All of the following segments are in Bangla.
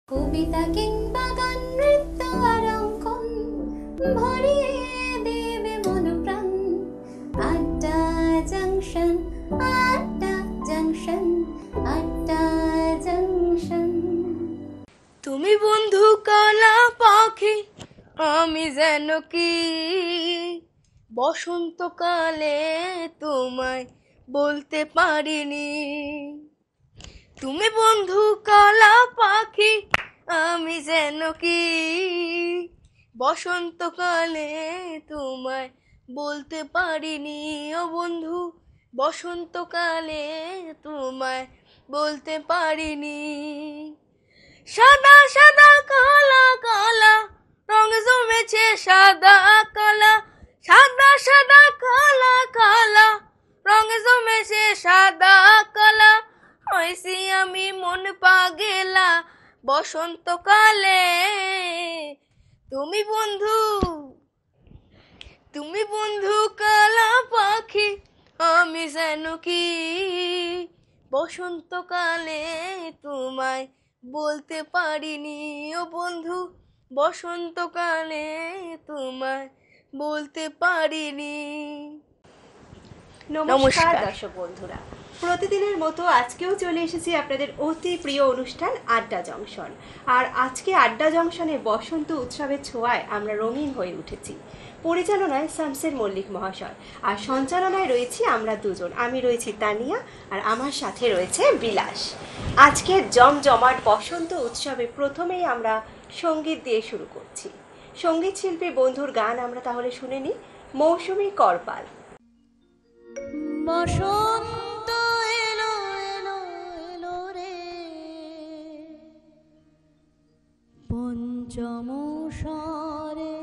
কবিতা কিংবা গান, নৃত্য আর অঙ্কন ভরিয়ে দেবে মন প্রাণ। আড্ডা জংশন, আড্ডা জংশন, আড্ডা জংশন। তুমি বন্ধু কালা পাখি, আমি যেন কি বসন্তকালে তোমায় বলতে পারিনি। তুমি বন্ধু কালা পাখি, আমি যেন কি বসন্তকালে তোমায় বলতে পারিনি। ও বন্ধু, বসন্তকালে তোমায় বলতে পারিনি। সাদা সাদা কালা কালা রং জমেছে, সাদা কালা সাদা সাদা কালা কালা রং জমেছে, সাদা কালা হয়েছি আমি মন পাগেলা বসন্তকালে। তুমি বন্ধু কালা পাখি, আমি যেন কি বসন্তকালে তোমায় বলতে পারিনি। ও বন্ধু, বসন্তকালে তোমায় বলতে পারিনি। নমস্কার দর্শক বন্ধুরা, প্রতিদিনের মতো আজকেও চলে এসেছি আপনাদের অতি প্রিয় অনুষ্ঠান আড্ডা জংশন। আর আজকে আড্ডা জংশনে বসন্ত উৎসবের ছোঁয়ায় আমরা রঙিন হয়ে উঠেছি। পরিচালনায় শামসের মল্লিক মহাশয়, আর সঞ্চালনায় রয়েছি আমরা দুজন। আমি রয়েছি তানিয়া, আর আমার সাথে রয়েছে বিলাস। আজকের জমজমাট বসন্ত উৎসবে প্রথমেই আমরা সঙ্গীত দিয়ে শুরু করছি। সঙ্গীত শিল্পী বন্ধুর গান আমরা তাহলে শুনে নিই। মৌসুমী করপাল। বসন্ত এলো এলো এলো রে, পঞ্চম স্বরে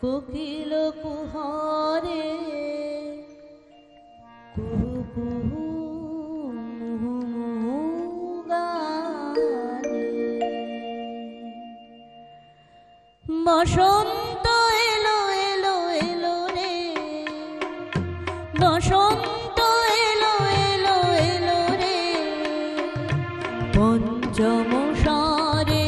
কোকিল কুহরে, কুহু কুহু মুহু মুহু গানে। বসন্ত এলো এলো এলো রে, বসন্ত এলো এলো এলো রে, পঞ্চম স্বরে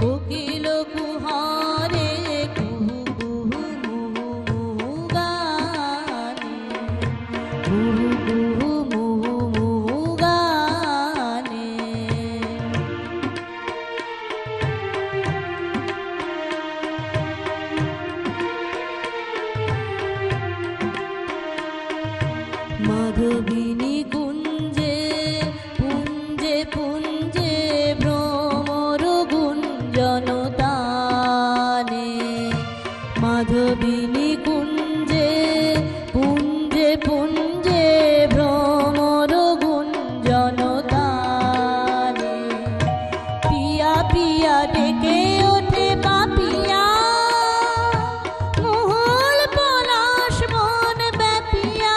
কোকিল কুহরে, কুহু কুহু মুহু মুহু গানে, কুহু কুহু মুহু মুহু গানে। মাধবিনী কুঞ্জে পুঞ্জে পুঞ্জে ভ্রমর গুঞ্জনতানে, মাধবিনী কুঞ্জে পুঞ্জে পুঞ্জে ভ্রমর গুঞ্জনতানে। পিয়া পিয়া ডেকে ওঠে পাপিয়া, মহল পলাশ মন ব্যাপিয়া।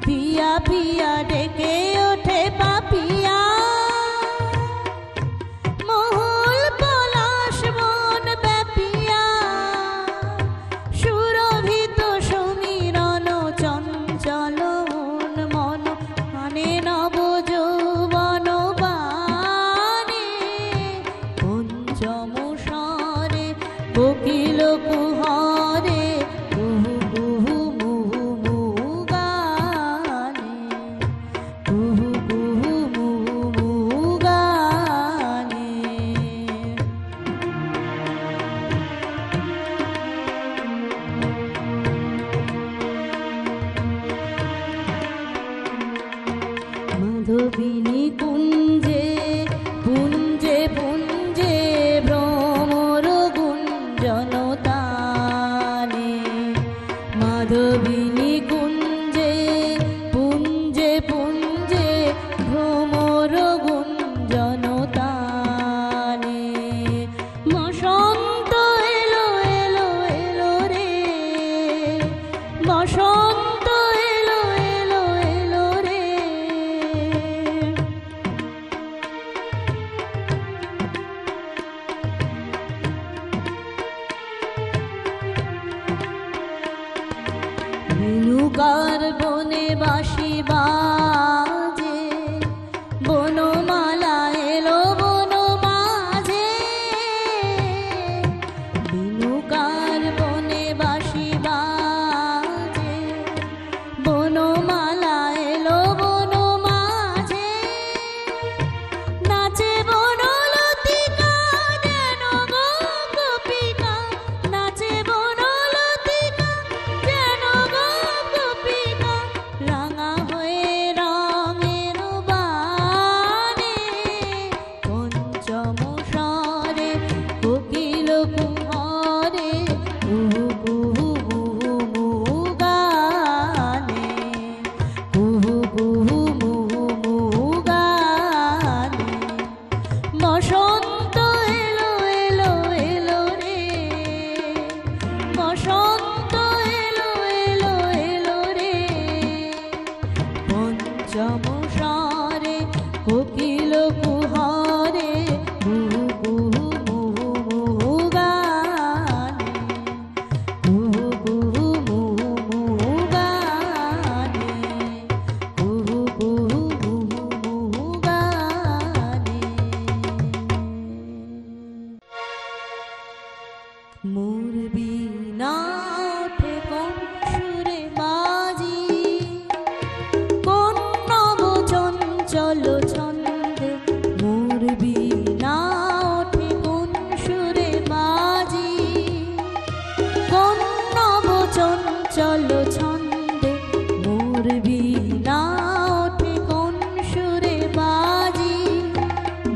পিয়া পিয়া ডেকে ওঠে পাপিয়া, মহল পলাশ মন ব্যাপিয়া। সুরভিত সমীরণ চঞ্চল মন মানে নব যৌবন বানে। পঞ্চম স্বরে কোকিল কুহরে, কুহু কুহু মুহু মুহু গানে, কুহু কুহু মুহু মুহু গানে। মাধবিনী কুঞ্জে পুঞ্জে পুঞ্জে ভ্রমর গুঞ্জনতানে, মাধবিনী কুঞ্জে পুঞ্জে পুঞ্জে ভ্রমর গুঞ্জনতানে। বসন্ত এলো এলো এলো রে, বসন্ত এলো এলো এলো রে। রেণুকার বনে বাঁশি বাজে, বনমালা এলো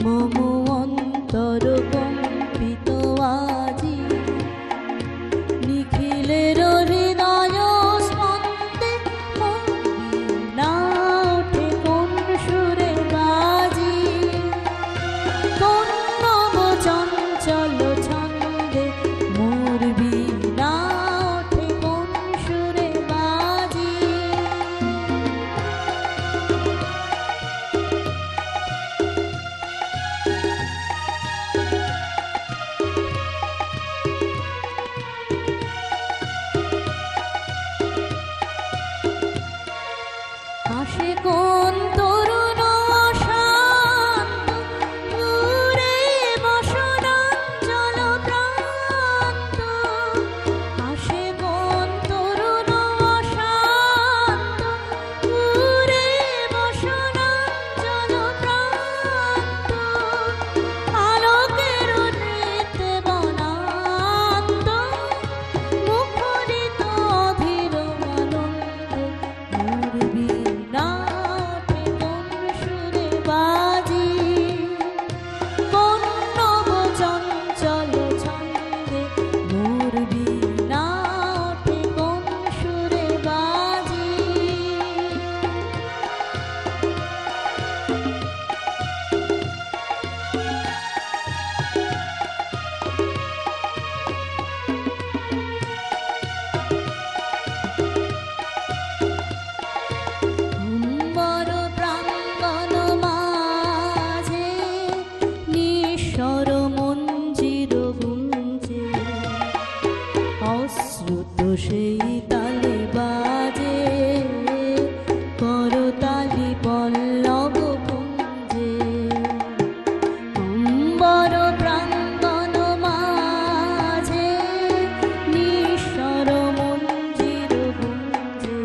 মম অন্তর কম্পিত আজি নিখিলের হৃদয় স্পন্দে মন বীণা ওঠে কোন সুরে বাজি কোন নব চঞ্চল ছন্দে মোর বীণা ওঠে কোন সুরে বাজি আসে কোন তরুণ অশান্ত দূরে বসনাঞ্চল প্রান্ত আসে কোন তরুণ অশান্ত দূরে বসনাঞ্চল প্রান্ত আলোকের নৃত্য বনান্ত মুখরিত অধীর আনন্দে মোর বীণা ওঠে কোন সুরে বাজি কোন নব চঞ্চল ছন্দে মোর বীণা ওঠে কোন সুরে বাজি উম্বর প্রাঙ্গণ মাঝে নিঃস্বর মঞ্জির গুঞ্জে অশ্রুত সেই তালে বাজে করতালি পল্লব পুঞ্জে উম্বর প্রাঙ্গণ মাঝে নিঃস্বর মঞ্জির গুঞ্জে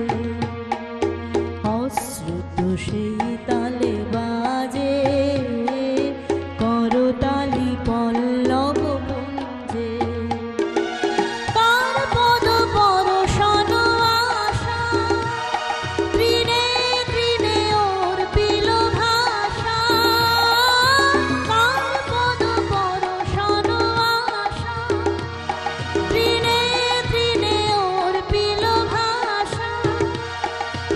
অশ্রুত সেই তালে বাজে করতালি পল্লব পুঞ্জে কার পদ পরশন আশা তৃণে তৃণে ওর পিল ভাষা কার পদ পরশন আশা তৃণে তৃণে ওর পিল ভাষা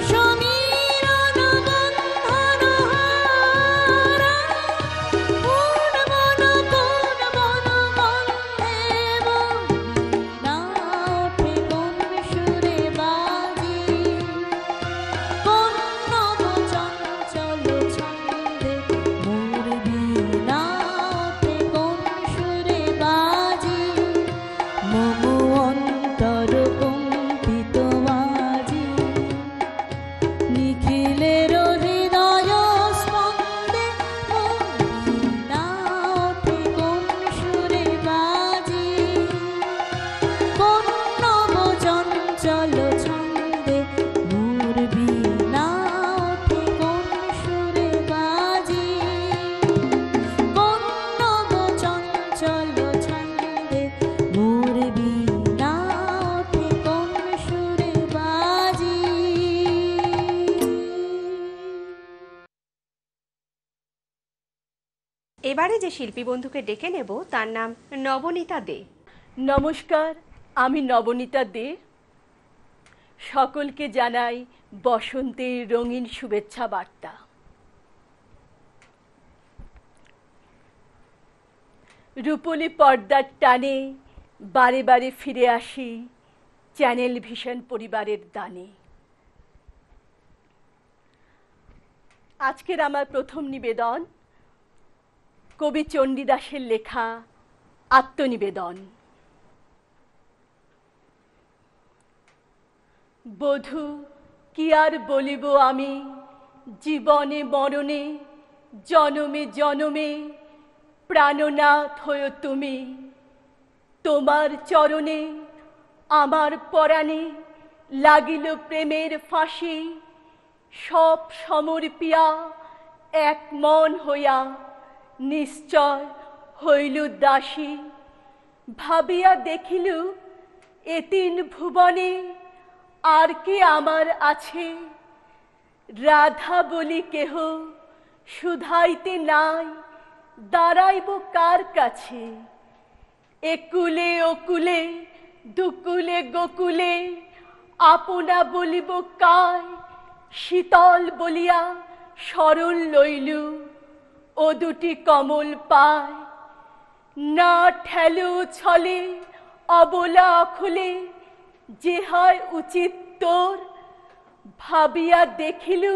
সমীরণ বন্ধন হারা কোন মন বন্ধে বীণা ওঠে কোন সুরে বাজি কোন নব চঞ্চল ছন্দে মোর বীণা ওঠে কোন সুরে বাজি মম অন্তর কম্পিত আজি নিখিলের হৃদয় স্পন্দে মোর বীণা ওঠে কোন সুরে বাজি কোন নব চঞ্চল ছন্দে মোর বীণা ওঠে কোন সুরে বাজি কোন নব চঞ্চল ছন্দে মোর বীণা ওঠে কোন সুরে বাজি এবারে যে শিল্পী বন্ধুকে ডেকে নেব তার নাম নবনীতা দে। নমস্কার, আমি নবনীতা দে। সকলকে জানাই বসন্তের রঙিন শুভেচ্ছা বার্তা। রূপলি পর্দার টানে বারে বারে ফিরে আসি চ্যানেল ভিশন পরিবারের দানে। আজকের আমার প্রথম নিবেদন কবি চণ্ডীদাসের লেখা আত্মনিবেদন। বধূ কি আর বলিব আমি, জীবনে মরণে জনমে জনমে প্রাণনাথ হয়ে তুমি। তোমার চরণে আমার পরাণে লাগিল প্রেমের ফাঁসি, সব সমর্পিয়া এক মন হইয়া নিশ্চয় হইল দাসী। ভাবিয়া দেখিল এ তিন ভুবনে আর কি আমার আছে, রাধা বলি কেহ শুধাইতে নাই, দাঁড়াইব কার কাছে? একুলে ওকুলে দুকুলে গোকুলে আপনা বলিব কায়, শীতল বলিয়া সরল লইলু ও দুটি কমল পায়। না ঠেলো ছলে অবলা অখলে, যে হয় উচিত তোর, ভাবিয়া দেখিলু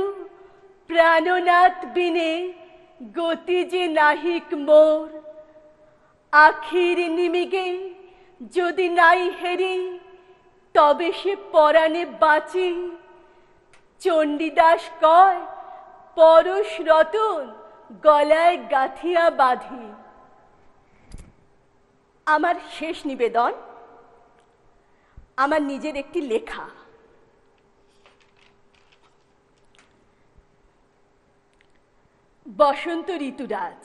প্রাণনাথ বিনে গতি যে নাহিক মোর। আখির নিমিগে যদি নাই হেরি, তবে সে পরাণে বাঁচি। চণ্ডীদাস কয় পরশ রতন গলায় গাঁথিয়া বাঁধি। আমার শেষ নিবেদন আমার নিজের একটি লেখা। বসন্ত ঋতুরাজ।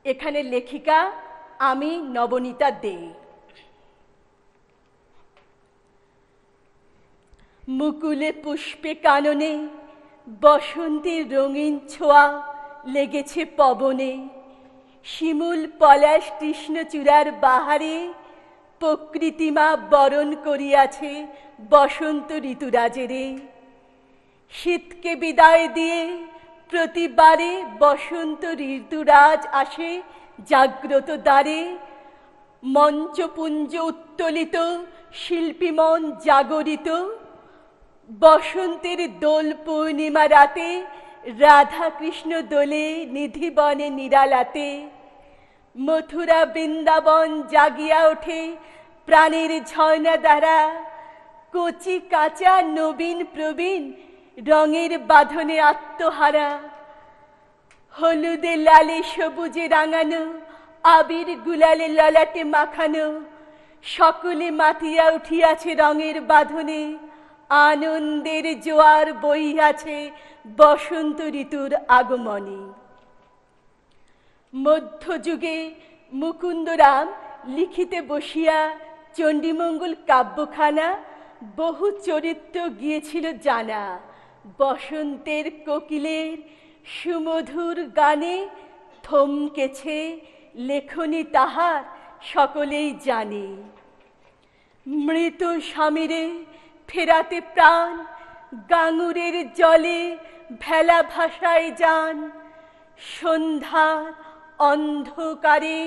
এখানে লেখিকা আমি নবনীতা দে। মুকুলে পুষ্পে কাননে বসন্তের রঙিন ছোঁয়া লেগেছে পবনে। শিমুল পলাশ কৃষ্ণচূড়ার বাহারে প্রকৃতিমা বরণ করিয়াছে বসন্ত ঋতুরাজেরে। শীতকে বিদায় দিয়ে প্রতিবারে বসন্ত ঋতুরাজ আসে জাগ্রত দ্বারে। মঞ্চপুঞ্জ উত্তোলিত, শিল্পী মন জাগরিত। বসন্তের দোল পূর্ণিমা রাতে রাধা কৃষ্ণ দোলে নিধিবনে নিরালাতে। মথুরা বৃন্দাবন জাগিয়া ওঠে প্রাণের ঝর্ণা দ্বারা। কচি কাঁচা নবীন প্রবীণ রঙের বাঁধনে আত্মহারা। হলুদে লালে সবুজে রাঙানো, আবির গুলালে ললাটে মাখানো। সকলে মাতিয়া উঠিয়াছে রঙের বাঁধনে। আনন্দের জোয়ার বইয়াছে বসন্ত ঋতুর আগমনে। মধ্যযুগে মুকুন্দরাম লিখিতে বসিয়া চণ্ডীমঙ্গল কাব্যখানা বহু চরিত্র গিয়েছিল জানা। বসন্তের কোকিলের সুমধুর গানে থমকেছে লেখনী তাহার সকলেই জানে। মৃত স্বামীরে ফেরাতে প্রাণ, গাঙুরের জলে ভেলা ভাসায় যান। সন্ধ্যার অন্ধকারে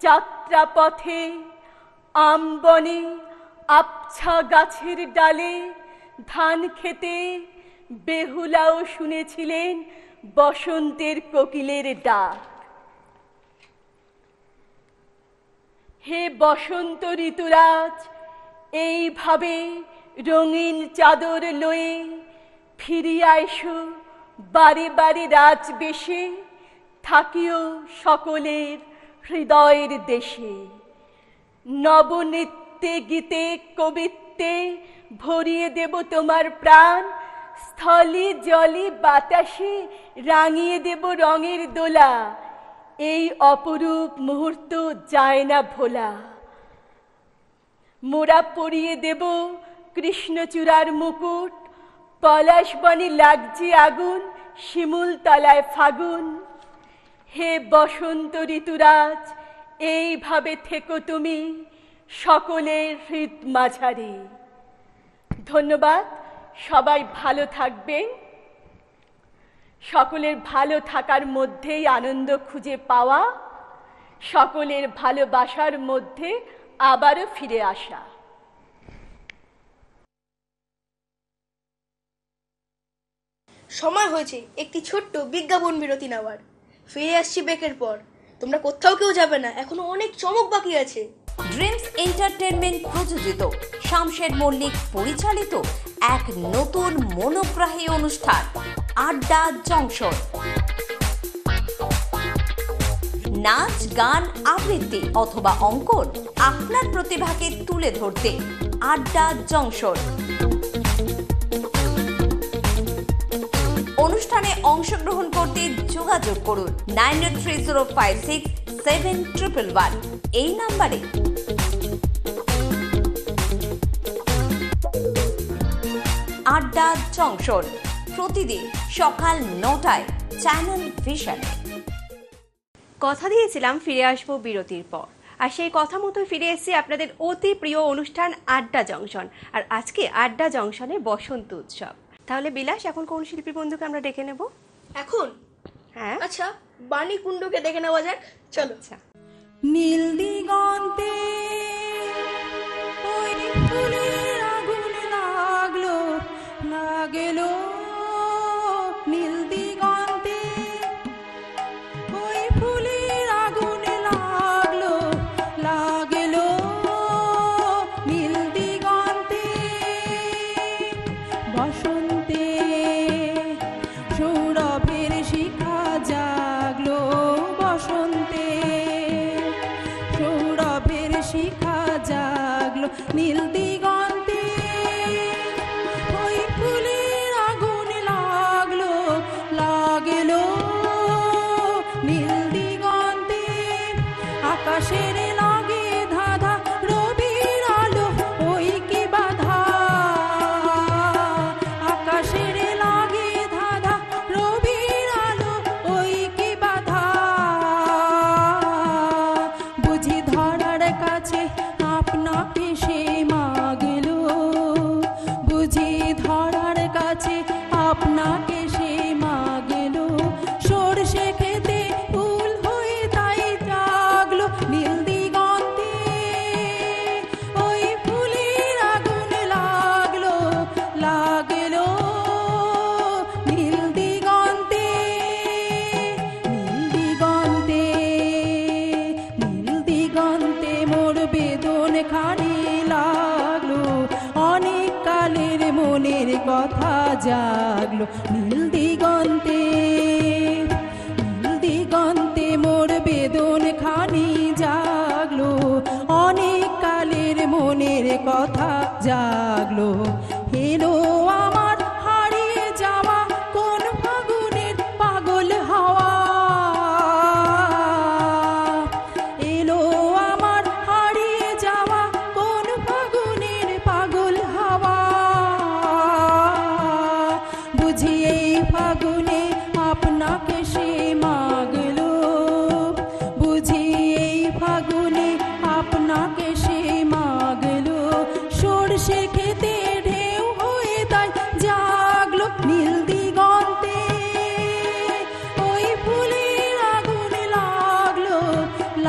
যাত্রাপথে আমবনে আবছা গাছের ডালে ধান খেতে বেহুলাও শুনেছিলেন বসন্তের কোকিলের ডাক। হে বসন্ত ঋতুরাজ, এইভাবে রঙিন চাদর লয়ে ফিরিয়া এসো বারে বারে রাজবেশে। থাকিও সকলের হৃদয়ের দেশে। নবনৃত্যে গীতে কবিত্বে ভরিয়ে দেব তোমার প্রাণ। স্থলে জলে বাতাসে রাঙিয়ে দেব রঙের দোলা। এই অপরূপ মুহূর্ত যায় না ভোলা। মোরা পরিয়ে দেব কৃষ্ণচূড়ার মুকুট। পলাশ বনে লাগছে আগুন, শিমুল তলায় ফাগুন। হে বসন্ত ঋতুরাজ, এইভাবে থেকো তুমি সকলের হৃদ মাঝারে। ধন্যবাদ। সবাই ভালো থাকবেন। সকলের ভালো থাকার মধ্যেই আনন্দ খুঁজে পাওয়া, সকলের ভালোবাসার মধ্যে আবারও ফিরে আসা। সময় হয়েছে একটি ছোট্ট বিজ্ঞাপন বিরতি নেওয়ার। ফিরে আসছি ব্রেকের পর। তোমরা কোথাও কেউ যাবে না, এখনো অনেক চমক বাকি আছে। ড্রিমস এন্টারটেনমেন্ট প্রযোজিত, শামশের মল্লিক পরিচালিত এক নতুন মনোগ্রাহী অনুষ্ঠান আড্ডা জংশন। নাচ, গান, আবৃত্তি অথবা অঙ্কন, আপনার প্রতিভাকে তুলে ধরতে আড্ডা জংশন। অনুষ্ঠানে অংশগ্রহণ করতে যোগাযোগ করুন 9830567111 এই নাম্বারে। আড্ডা জংশন প্রতিদিন সকাল ৯টায় চ্যানেল ভিশনে। কথা দিয়েছিলাম ফিরে আসবো বিরতির পর, আর সেই কথা মতো ফিরে এসেছি আপনাদের অতি প্রিয় অনুষ্ঠান আড্ডা জংশন। আর আজকে আড্ডা জংশনে বসন্ত উৎসব। তাহলে বিলাস, এখন কোন শিল্পী বন্ধুকে আমরা ডেকে নেব? এখন হ্যাঁ, আচ্ছা, বাণী কুণ্ডুকে দেখে নেওয়া যাক, চলো। আচ্ছা। নীল দিগন্তে ওই ফুলের আগুন লাগলো লাগলো, নীল দিগন্তে ওই ফুলের আগুন লাগলো লাগলো, নীল দিগন্তে বসন্তে সৌরভের শিখা জাগলো, বসন্তে সৌরভের শিখা জাগলো, নীল দিগন্তে ওই ফুলের আগুন লাগলো লাগলো, নীল দিগন্তে আকাশের লাগে ধাঁধা রবির আলো ওই কি বাধা, আকাশের লাগে ধাঁধা রবির আলো ওই কি বাধা, বুঝি ধরার কাছে আপনাকে সে মাগলো, বুঝি ধরার কাছে আপনাকে সে মাগলো, সরষে খেতে ফুল হয়ে তাই জাগলো, নীল দিগন্তে ওই ফুলের আগুন লাগলো লাগলো, নীল দিগন্তে নীল দিগন্তে নীল দিগন্তে মোর বেদন খানি লাগলো, অনেক কালের মনের কথা জাগলো, নীল দিগন্তে নীল দিগন্তে মোর বেদন খানি জাগলো, অনেক কালের মনের কথা জাগলো, এলো আমার হারিয়ে যাওয়া কোন ফাগুনের পাগল হাওয়া, এলো আমার হারিয়ে যাওয়া কোন ফাগুনের পাগল হাওয়া, বুঝি এই ফাগুনে আপনাকে সে মাগলো, বুঝি এই ফাগুনে আপনাকে সে মাগলো, সরষে খেতে ঢেউ হয়ে তাই জাগলো, নীল দিগন্তে ওই ফুলের আগুন লাগলো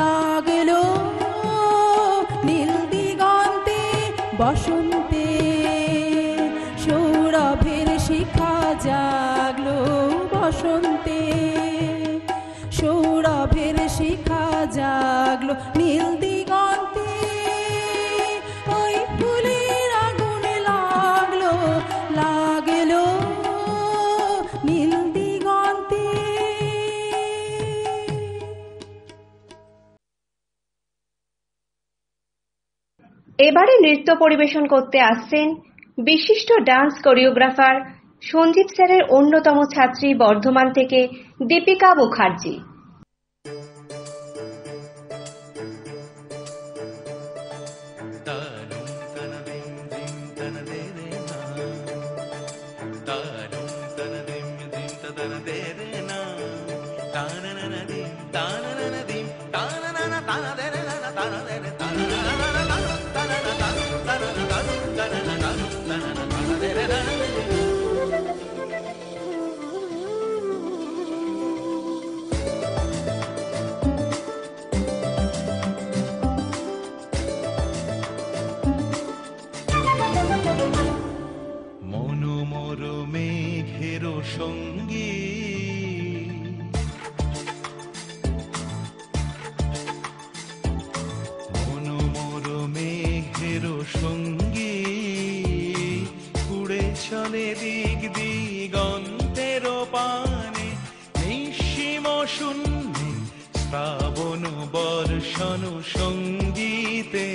লাগলো, নীল দিগন্তে বসন্তে সৌরভের শিখা জাগলো, বসন্তে সৌরভের শিখা জাগলো, নীল দিগন্তে ওই ফুলের আগুন লাগলো লাগলো, নীল দিগন্তে। এবারে নৃত্য পরিবেশন করতে আসছেন বিশিষ্ট ডান্স কোরিওগ্রাফার সঞ্জীব স্যারের অন্যতম ছাত্রী বর্ধমান থেকে দীপিকা মুখার্জি। মনোমর মেঘের সঙ্গী মনোমর মেঘের সঙ্গী উড়ে চলে দিক দিগন্তের পানে, নিঃসীম শূন্যে শ্রাবণ বর্ষণ সঙ্গীতে,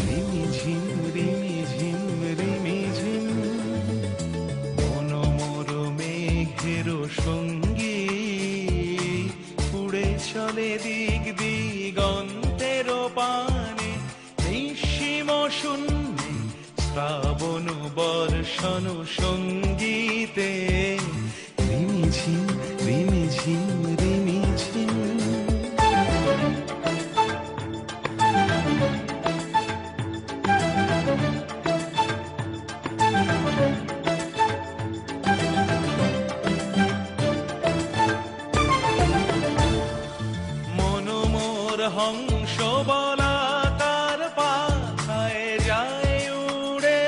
রিমিঝিম রিমিঝিম রিমিঝিম, মনোমর মেঘের সঙ্গী উড়ে চলে দিক দিগন্তের পানে, নিঃসীম শূন্যে শ্রাবণ বর্ষণ সঙ্গীতে, রিমিঝিম রিমিঝিম রিমিঝিম। মোর হংস বলাকার পাখায় যায় উড়ে,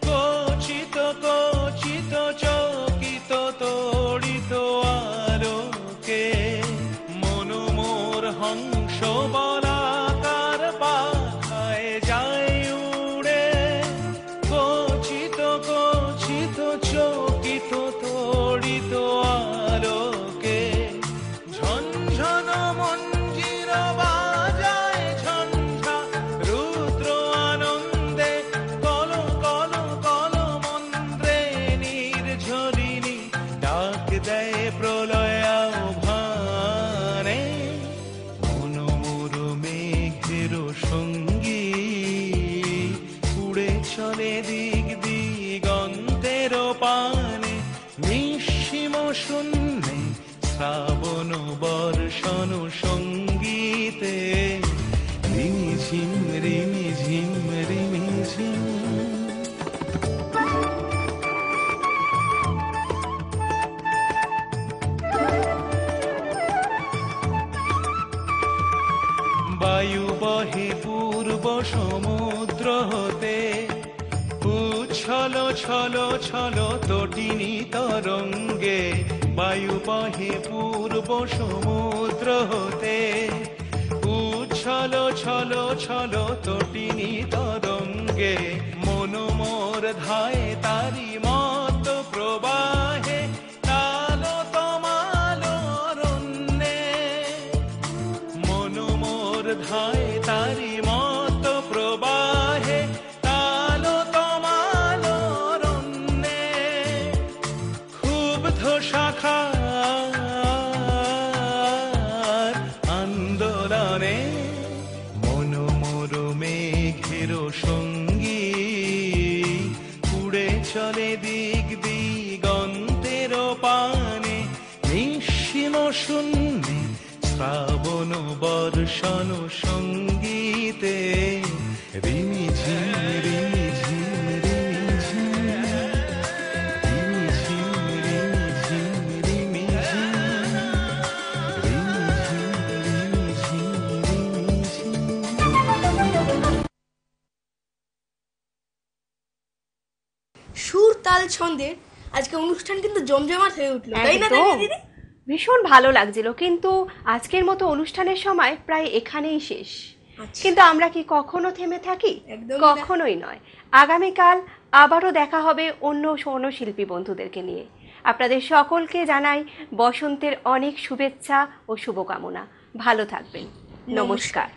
কচিত কচিত চকিত তড়িত আলোকে। মন মোর হংস বলাকার পাখায় যায় উড়ে, কচিত কচিত চকিত তড়িত আলোকে। ঝনঝন মঞ্জির বাজায় ঝঞ্ঝা রুদ্র আনন্দে, কল কল কল মন্ত্রে নির্ঝরিণী ডাক দেয় প্রলয় আহ্বানে। মন মোর মেঘের সঙ্গী উড়ে চলে দিক দিগন্তের পানে, নিঃসীম শূন্যে শ্রাবণ বর্ষণ সঙ্গীতে। রিমিঝিম রিমিঝিম রিমিঝিম। বায়ু বহে পূর্ব সমুদ্র হতে, উচ্ছল ছল ছল তটিনী তরঙ্গে। বায়ু বহে পূর্ব সমুদ্র হতে, উচ্ছল ছল ছল তটিনী তরঙ্গে। মন মোর ধায় তারি মত প্রবাহে, তাল তমাল অরণ্যে। মন মোর ধায় তারি মত প্রবাহে, তাল তমাল অরণ্যে। ক্ষুব্ধ শাখার আন্দোলনে, মন মোর মেঘের সঙ্গী উড়ে চলে দিক দিগন্তের পানে, নিঃসীম শূন্যে শ্রাবণ বর্ষণ সঙ্গীতে। রিমিঝিম রিমিঝিম রিমিঝিম রিমিঝিম রিমিঝিম রিমিঝিম রিমিঝিম রিমিঝিম রিমিঝিম। সুর তাল ছন্দের আজকে অনুষ্ঠান কিন্তু জমজমাট হয়ে উঠলো, তাই না একদম। দিদি? ভীষণ ভালো লাগছিল, কিন্তু আজকের মতো অনুষ্ঠানের সময় প্রায় এখানেই শেষ। কিন্তু আমরা কি কখনো থেমে থাকি? একদমই না। কখনোই নয়। আগামীকাল আবারও দেখা হবে অন্য শিল্পী বন্ধুদেরকে নিয়ে। আপনাদের সকলকে জানাই বসন্তের অনেক শুভেচ্ছা ও শুভকামনা। ভালো থাকবেন। নমস্কার।